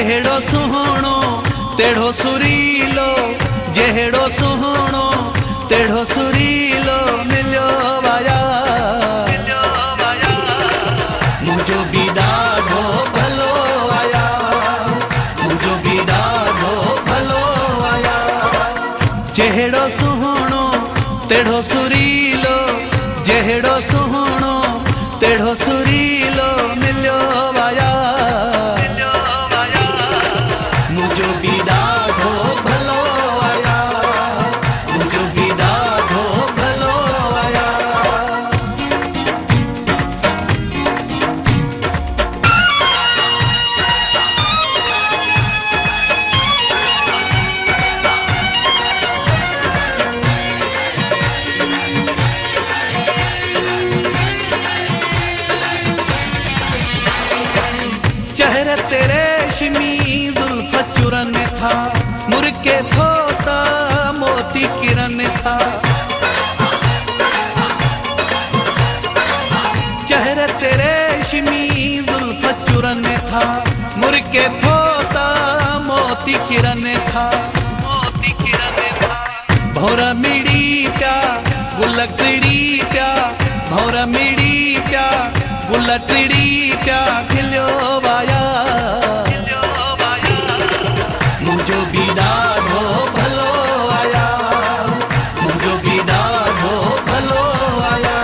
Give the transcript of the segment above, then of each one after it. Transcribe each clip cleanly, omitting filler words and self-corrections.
जेहड़ो सुहणो तेढ़ो सुरीलो, जेहड़ो सुहणो तेढ़ो सुरीलो मिलियो वाया। मुझो भी ॾाढो भलो आया, मुझो भी ॾाढो भलो आया। जेहड़ो सुहणो तेढ़ो सुरीलो, जेहड़ो सुहणो तेढ़ो सुरीलो मिलियो वाया। मुझो भी ॾाढो भलो आया, मुझो भी ॾाढो भलो आया। चेहरे तेरे रेशमी जुल्फ चुरन था, मुर्के थोता मोती किरण था। चेहरे तेरे रेशमी जुल्फ चुरन था, मुर्के थोता मोती किरण था। भौरा मिड़ी प्या गुलकड़ी प्या, भौरा मिड़ी प्या गुलकड़ी प्या खिलियो वाया। मुझो भी ॾाढो भलो आया, मुझो भी ॾाढो भलो आया।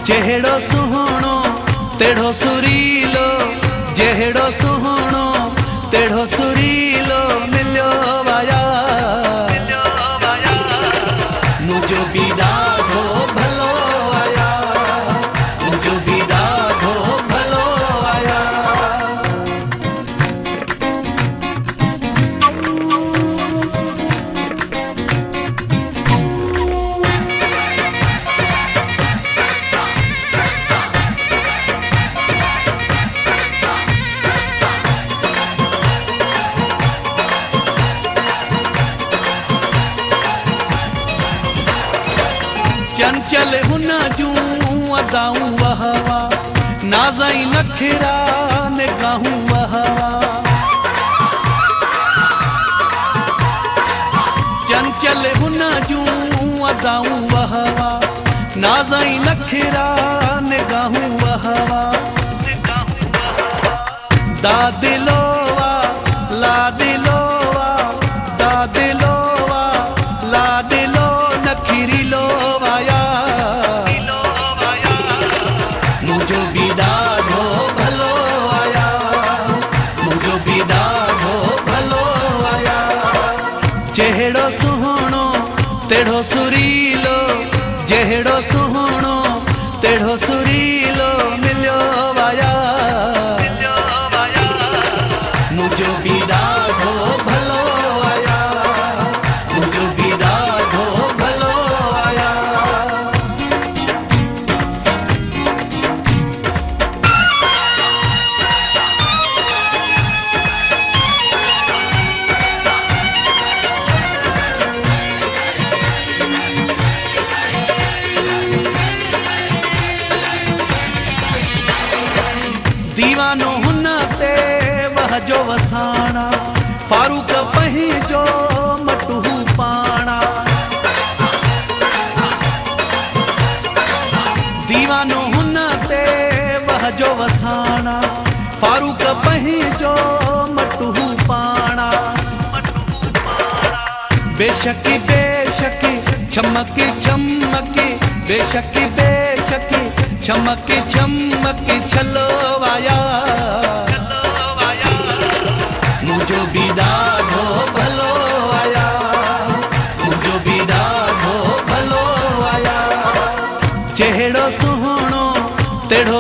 जेहड़ो सुहणो तेढ़ो सुरीलो, जेहड़ो सुहणो तेढ़ो सुरीलो मिलियो वाया। मुझो भी ॾाढो भलो आया, मुझो भी ॾाढो भलो आया। चंचल हुन जूं अदाऊं वहवा, नाज़ई नखरा निगाहूं वहवा। चंचल हुन जूं अदाऊं वहवा, नाज़ई नखरा निगाहूं वहवा। दादिलोवा लादिलोवा, दादिलोवा लादिलो नखरीलो वाया। मुझो भी ॾाढो भलो आया, मुझो भी ॾाढो भलो आया। जेहड़ो सुहणो तेढ़ो सुरीलो, जेहड़ो सुहणो तेढ़ो सुरीलो मिलियो वाया। मुझो भी ॾाढो भलो आया, मुझो भी ॾाढो भलो आया। दीवानो हुन ते वहजो वसाणा, फारूक पंहिंजो मटहू पाणा। दीवानो हुन ते वहजो वसाणा, फारूक पंहिंजो मटहू पाणा। बेशकी बेशकी छमकी छमकी, बेशकी बेशकी छमकी छमकी छलो वाया। मुझो भी ॾाढो भलो आया, मुझो भी ॾाढो भलो आया। जेहड़ो सुहणो तेढ़ो